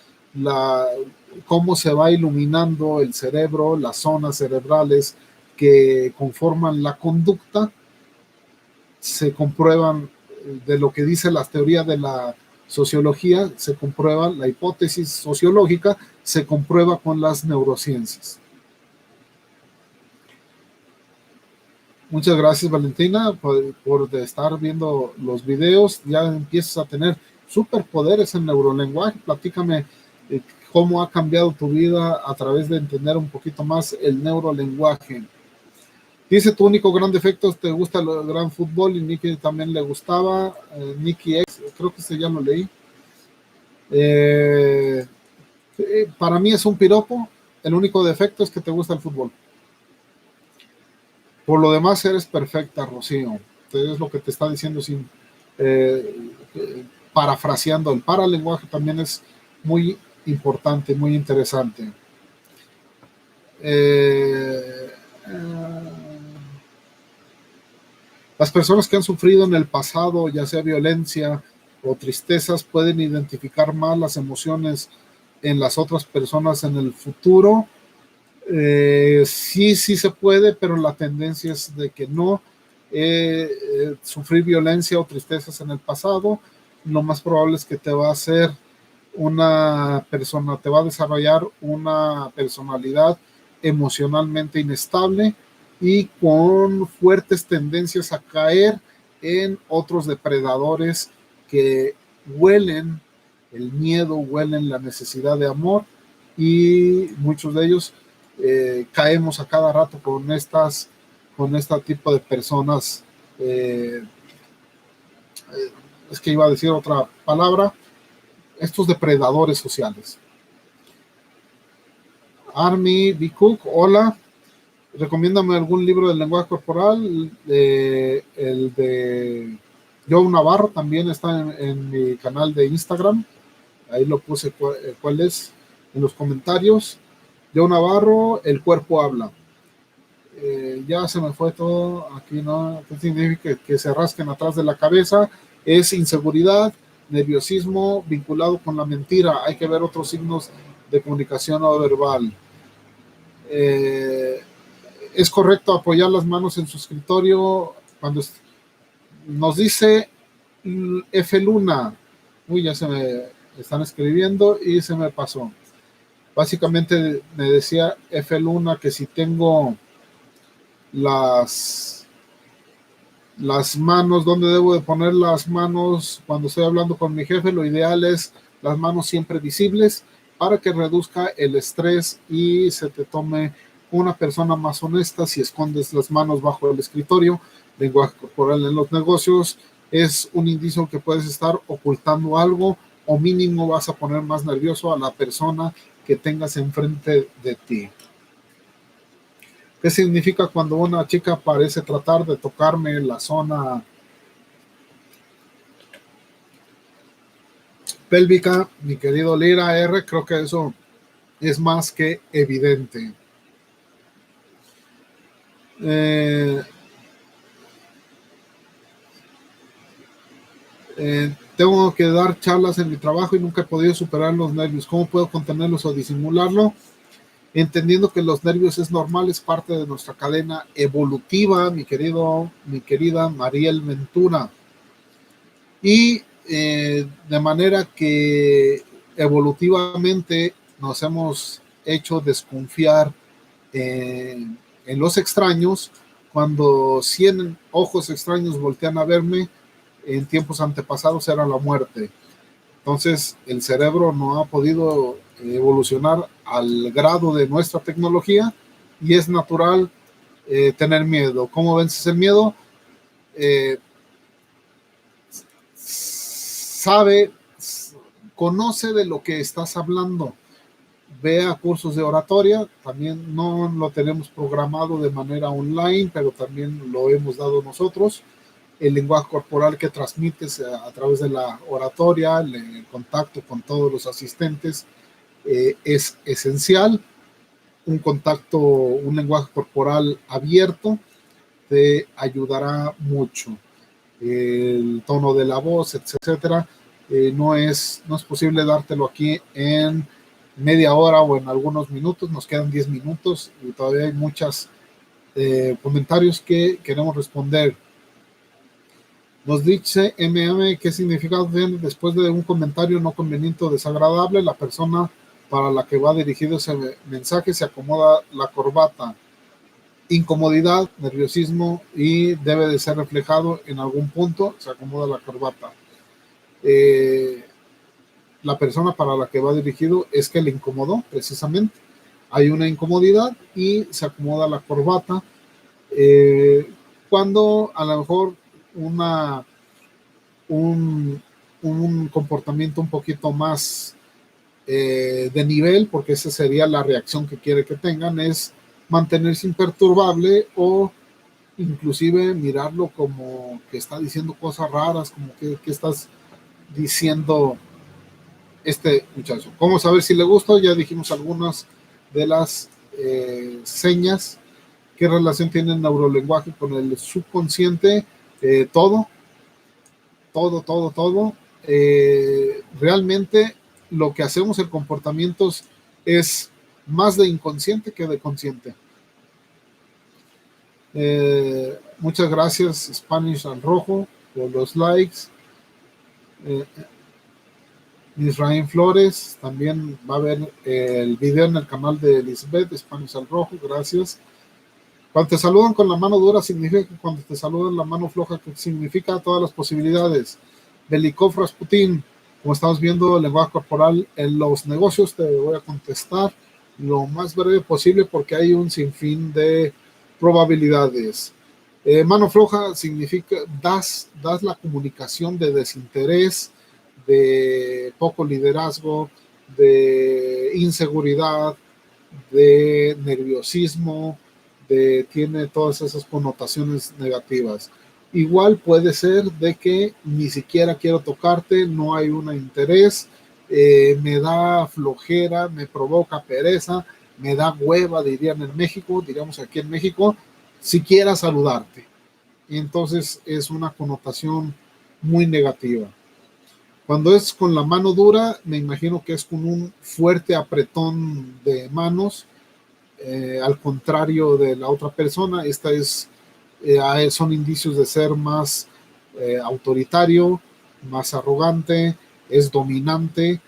cómo se va iluminando el cerebro, las zonas cerebrales que conforman la conducta, se comprueban de lo que dice la teoría de la sociología, se comprueba la hipótesis sociológica, se comprueba con las neurociencias. Muchas gracias, Valentina, por estar viendo los videos. Ya empiezas a tener superpoderes en neurolenguaje. Platícame cómo ha cambiado tu vida a través de entender un poquito más el neurolenguaje. Dice, tu único gran defecto, te gusta el gran fútbol, y Nicky también le gustaba. Nicky X, creo que ya lo leí. Para mí es un piropo. El único defecto es que te gusta el fútbol. Por lo demás, eres perfecta, Rocío. Es lo que te está diciendo sin parafraseando. El paralenguaje también es muy importante, muy interesante. Las personas que han sufrido en el pasado, ya sea violencia o tristezas, pueden identificar más las emociones en las otras personas en el futuro. Sí se puede, pero la tendencia es de que no. Sufrir violencia o tristezas en el pasado, lo más probable es que te va a hacer una persona, te va a desarrollar una personalidad emocionalmente inestable y con fuertes tendencias a caer en otros depredadores que huelen el miedo, huelen la necesidad de amor, y muchos de ellos caemos a cada rato con este tipo de personas. Es que iba a decir otra palabra, estos depredadores sociales. Army B. Cook, hola. Recomiéndame algún libro del lenguaje corporal. El de Joe Navarro también está en mi canal de Instagram. Ahí lo puse cuál es en los comentarios. Joe Navarro, El cuerpo habla. Ya se me fue todo aquí, ¿no? ¿Qué significa que se rasquen atrás de la cabeza? Es inseguridad, nerviosismo vinculado con la mentira. Hay que ver otros signos de comunicación no verbal. Es correcto apoyar las manos en su escritorio cuando nos dice F Luna. Uy, ya se me están escribiendo y se me pasó. Básicamente me decía F Luna que si tengo las manos, ¿dónde debo de poner las manos cuando estoy hablando con mi jefe? Lo ideal es las manos siempre visibles para que reduzca el estrés y se te tome una persona más honesta. Si escondes las manos bajo el escritorio, lenguaje corporal en los negocios es un indicio que puedes estar ocultando algo, o mínimo vas a poner más nervioso a la persona que tengas enfrente de ti. ¿Qué significa cuando una chica parece tratar de tocarme la zona pélvica? Mi querido Lira R, creo que eso es más que evidente. Tengo que dar charlas en mi trabajo y nunca he podido superar los nervios. ¿Cómo puedo contenerlos o disimularlo? Entendiendo que los nervios es normal, es parte de nuestra cadena evolutiva, mi querida Mariel Ventura. Y de manera que evolutivamente nos hemos hecho desconfiar en los extraños. Cuando 100 ojos extraños voltean a verme, en tiempos antepasados era la muerte. Entonces el cerebro no ha podido evolucionar al grado de nuestra tecnología y es natural tener miedo. ¿Cómo vences el miedo? Conoce de lo que estás hablando. vea cursos de oratoria, también no lo tenemos programado de manera online, pero también lo hemos dado nosotros. El lenguaje corporal que transmites a través de la oratoria, el contacto con todos los asistentes, es esencial. Un lenguaje corporal abierto te ayudará mucho. El tono de la voz, etcétera, no es posible dártelo aquí en media hora o en algunos minutos. Nos quedan 10 minutos y todavía hay muchos comentarios que queremos responder. Nos dice MM qué significado tiene después de un comentario no conveniente o desagradable. La persona para la que va dirigido ese mensaje se acomoda la corbata. Incomodidad, nerviosismo y debe de ser reflejado en algún punto, se acomoda la corbata. La persona para la que va dirigido es que le incomodó precisamente. Hay una incomodidad y se acomoda la corbata. Cuando a lo mejor un comportamiento un poquito más de nivel, porque esa sería la reacción que quiere que tengan, es mantenerse imperturbable o inclusive mirarlo como que está diciendo cosas raras, como que estás diciendo este muchacho. ¿Cómo saber si le gusta? Ya dijimos algunas de las señas. ¿Qué relación tiene el neurolenguaje con el subconsciente? Todo. Realmente lo que hacemos en comportamientos es más de inconsciente que de consciente. Muchas gracias Spanish al Rojo por los likes. Israel Flores, también va a ver el video en el canal de Elizabeth, Spanish al Rojo, gracias. Cuando te saludan con la mano dura significa que cuando te saludan la mano floja, que significa todas las posibilidades. Belikov Rasputin, como estamos viendo el lenguaje corporal en los negocios, te voy a contestar lo más breve posible porque hay un sinfín de probabilidades. Mano floja significa das la comunicación de desinterés, de poco liderazgo, de inseguridad, de nerviosismo, tiene todas esas connotaciones negativas. Igual puede ser de que ni siquiera quiero tocarte, no hay un interés, me da flojera, me provoca pereza, me da hueva, dirían en México, diríamos aquí en México, siquiera saludarte. Entonces es una connotación muy negativa. Cuando es con la mano dura, me imagino que es con un fuerte apretón de manos, al contrario de la otra persona. Esta son indicios de ser más autoritario, más arrogante, es dominante,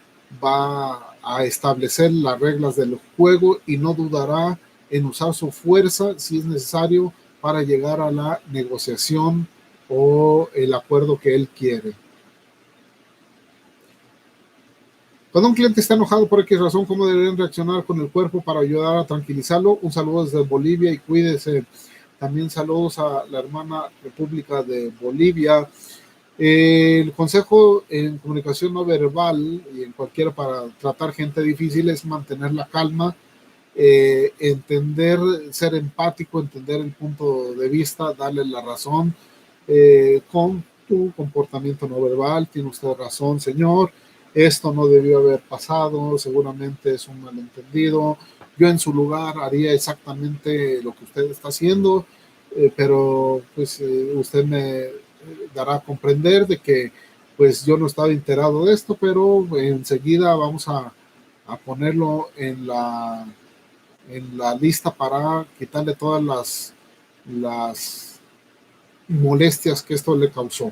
va a establecer las reglas del juego y no dudará en usar su fuerza si es necesario para llegar a la negociación o el acuerdo que él quiere. Cuando un cliente está enojado por X razón, ¿cómo deberían reaccionar con el cuerpo para ayudar a tranquilizarlo? Un saludo desde Bolivia y cuídese. También saludos a la hermana República de Bolivia. El consejo en comunicación no verbal y en cualquiera para tratar gente difícil es mantener la calma, entender, ser empático, entender el punto de vista, darle la razón con tu comportamiento no verbal. Tiene usted razón, señor. Esto no debió haber pasado, seguramente es un malentendido. Yo en su lugar haría exactamente lo que usted está haciendo, pero pues usted me dará a comprender de que pues yo no estaba enterado de esto, pero enseguida vamos a ponerlo en la lista para quitarle todas las molestias que esto le causó.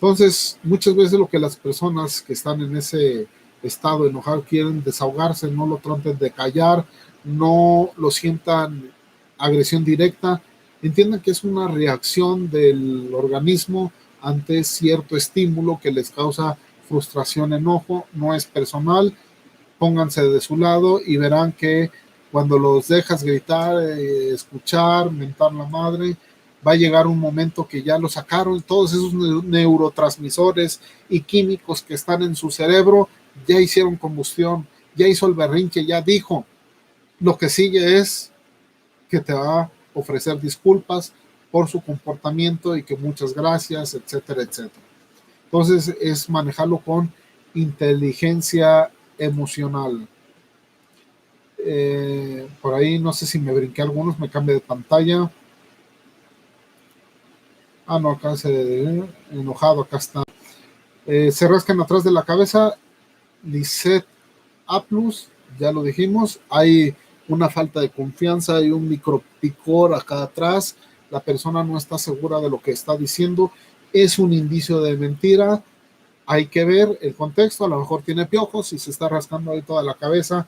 Entonces, muchas veces lo que las personas que están en ese estado enojado quieren desahogarse, no lo traten de callar, no lo sientan agresión directa, entiendan que es una reacción del organismo ante cierto estímulo que les causa frustración, enojo, no es personal. Pónganse de su lado y verán que cuando los dejas gritar, escuchar, mentar la madre, va a llegar un momento que ya lo sacaron, todos esos neurotransmisores y químicos que están en su cerebro ya hicieron combustión ya hizo el berrinche, ya dijo. Lo que sigue es que te va a ofrecer disculpas por su comportamiento y que muchas gracias, etcétera, etcétera. Entonces es manejarlo con inteligencia emocional. Por ahí no sé si me brinqué algunos, me cambié de pantalla. No, acá se enojado, acá está. Se rascan atrás de la cabeza. Lisette A+, ya lo dijimos. Hay una falta de confianza, hay un micropicor acá atrás. La persona no está segura de lo que está diciendo. Es un indicio de mentira. Hay que ver el contexto. A lo mejor tiene piojos y se está rascando ahí toda la cabeza.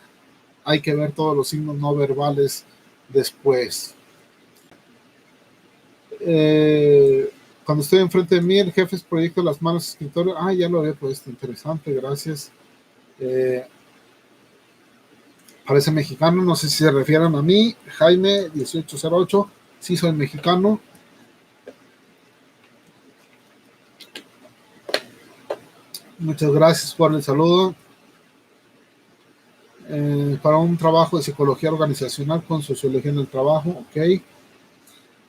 Hay que ver todos los signos no verbales después. Cuando estoy enfrente de mí, el jefe es proyecto las manos escritorio. Ya lo había puesto, interesante, gracias. Parece mexicano, no sé si se refieren a mí. Jaime 1808, sí soy mexicano. Muchas gracias por el saludo. Para un trabajo de psicología organizacional con sociología en el trabajo, ok.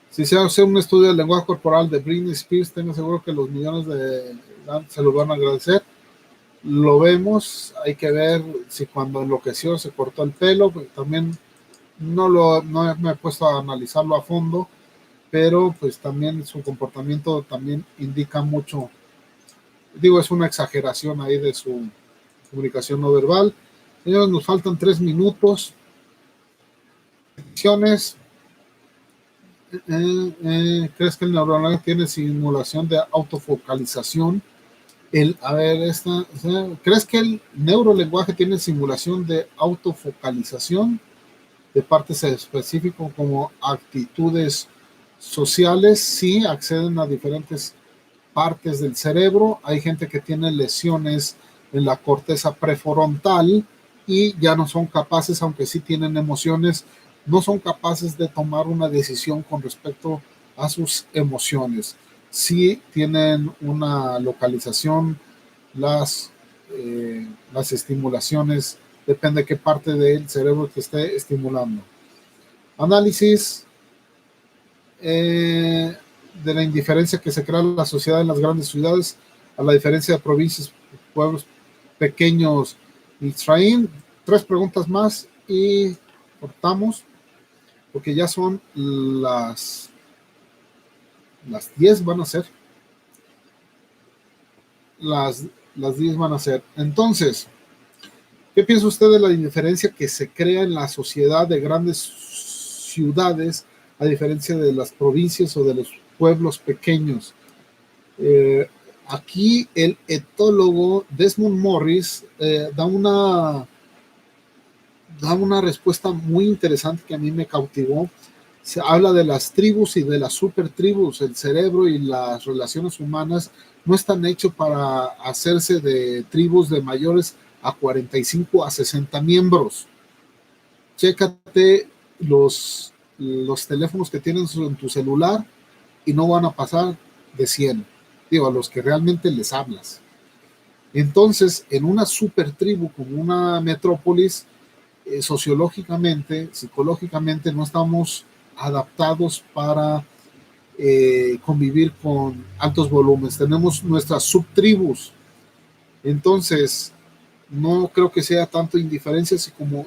Si se hace un estudio del lenguaje corporal de Britney Spears, tengo seguro que los millones se lo van a agradecer. Lo vemos, hay que ver si cuando enloqueció se cortó el pelo, pues también no me he puesto a analizarlo a fondo, pero pues también su comportamiento también indica mucho, digo, es una exageración ahí de su comunicación no verbal. Señores, nos faltan 3 minutos. ¿Crees que el neuronal tiene simulación de autofocalización? ¿Crees que el neurolenguaje tiene simulación de autofocalización de partes específicas como actitudes sociales? Sí, acceden a diferentes partes del cerebro. Hay gente que tiene lesiones en la corteza prefrontal y ya no son capaces, aunque sí tienen emociones, no son capaces de tomar una decisión con respecto a sus emociones. Sí tienen una localización, las estimulaciones, depende de qué parte del cerebro que esté estimulando. Análisis de la indiferencia que se crea en la sociedad en las grandes ciudades a la diferencia de provincias, pueblos pequeños. Israel, 3 preguntas más y cortamos, porque ya son las 10 van a ser. Las 10 van a ser. Entonces, ¿qué piensa usted de la indiferencia que se crea en la sociedad de grandes ciudades a diferencia de las provincias o de los pueblos pequeños? Aquí el etólogo Desmond Morris da una respuesta muy interesante que a mí me cautivó. Se habla de las tribus y de las supertribus. El cerebro y las relaciones humanas no están hechos para hacerse de tribus de mayores a 45 a 60 miembros. Chécate los teléfonos que tienes en tu celular y no van a pasar de 100. Digo, a los que realmente les hablas. Entonces, en una supertribu como una metrópolis, sociológicamente, psicológicamente, no estamos adaptados para convivir con altos volúmenes. Tenemos nuestras subtribus. Entonces, no creo que sea tanto indiferencia,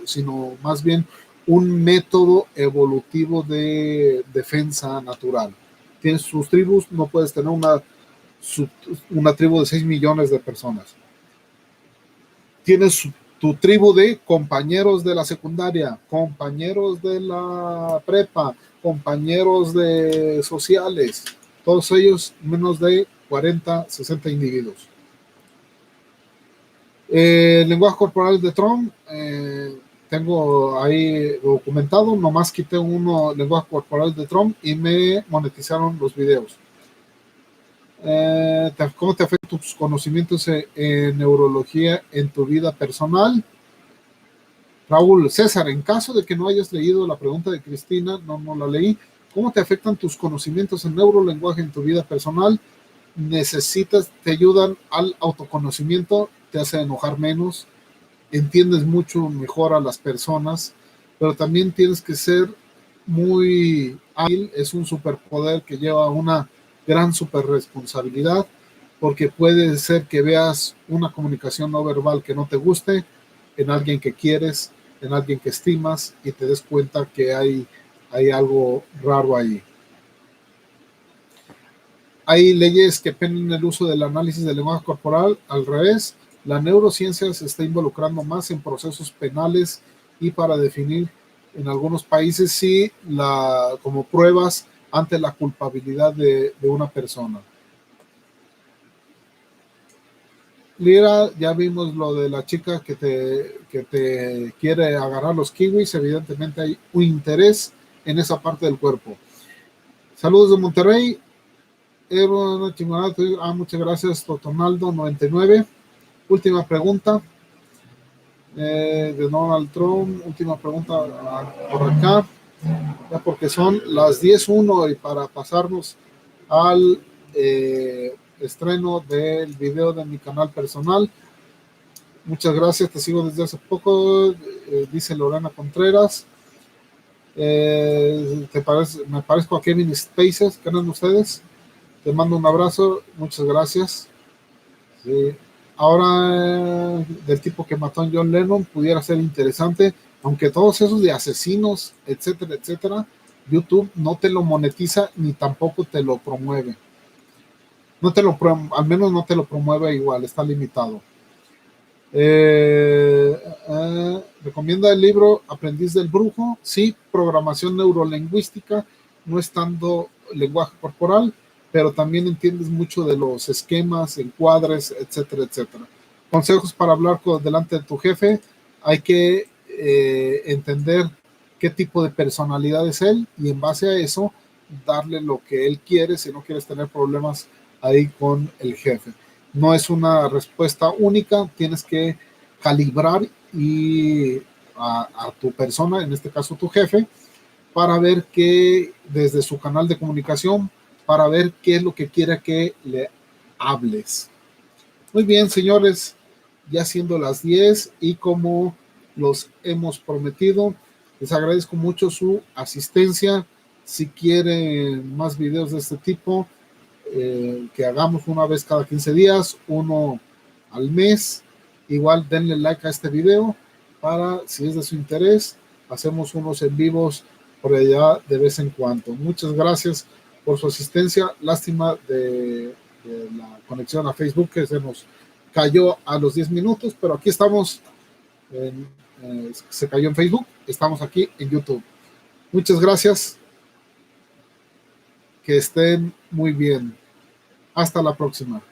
sino más bien un método evolutivo de defensa natural. Tienes sus tribus, no puedes tener una tribu de 6 millones de personas. Tienes tu tribu de compañeros de la secundaria, compañeros de la prepa, compañeros de sociales, todos ellos menos de 40, 60 individuos. El lenguaje corporal de Trump, tengo ahí documentado, nomás quité uno, lenguaje corporal de Trump, y me monetizaron los videos. ¿Cómo te afectan tus conocimientos en neurología en tu vida personal? Raúl César, en caso de que no hayas leído la pregunta de Cristina, no la leí. ¿Cómo te afectan tus conocimientos en neurolenguaje en tu vida personal? Te ayudan al autoconocimiento, te hace enojar menos, entiendes mucho mejor a las personas, pero también tienes que ser muy hábil. Es un superpoder que lleva una gran superresponsabilidad, porque puede ser que veas una comunicación no verbal que no te guste en alguien que quieres, en alguien que estimas, y te des cuenta que hay algo raro ahí. Hay leyes que penden el uso del análisis del lenguaje corporal. Al revés, la neurociencia se está involucrando más en procesos penales y para definir en algunos países sí como pruebas ante la culpabilidad de una persona. Lira, ya vimos lo de la chica que te quiere agarrar los kiwis. Evidentemente hay un interés en esa parte del cuerpo. Saludos de Monterrey. Muchas gracias, Totonaldo 99. Última pregunta de Donald Trump. Última pregunta por acá, ya porque son las 10:01 y para pasarnos al estreno del video de mi canal personal. Muchas gracias, te sigo desde hace poco, dice Lorena Contreras. Me parezco a Kevin Spacey, ¿qué eran ustedes? Te mando un abrazo, muchas gracias. Sí. Ahora, del tipo que mató a John Lennon, pudiera ser interesante, aunque todos esos de asesinos, etcétera, etcétera, YouTube no te lo monetiza ni tampoco te lo promueve. Al menos no te lo promueve igual, está limitado. Recomienda el libro Aprendiz del Brujo. Sí, programación neurolingüística, no estando lenguaje corporal, pero también entiendes mucho de los esquemas, encuadres, etcétera, etcétera. Consejos para hablar delante de tu jefe. Hay que entender qué tipo de personalidad es él y en base a eso darle lo que él quiere si no quieres tener problemas ahí con el jefe. No es una respuesta única, tienes que calibrar a tu persona, en este caso tu jefe, para ver qué, desde su canal de comunicación, para ver qué es lo que quiere que le hables. Muy bien, señores, ya siendo las 10 y como los hemos prometido, les agradezco mucho su asistencia. Si quieren más videos de este tipo, que hagamos una vez cada 15 días, uno al mes, igual denle like a este video para, si es de su interés, hacemos unos en vivos por allá de vez en cuando. Muchas gracias por su asistencia. Lástima de la conexión a Facebook, que se nos cayó a los 10 minutos, pero aquí estamos. Se cayó en Facebook, estamos aquí en YouTube. Muchas gracias, que estén muy bien. Hasta la próxima.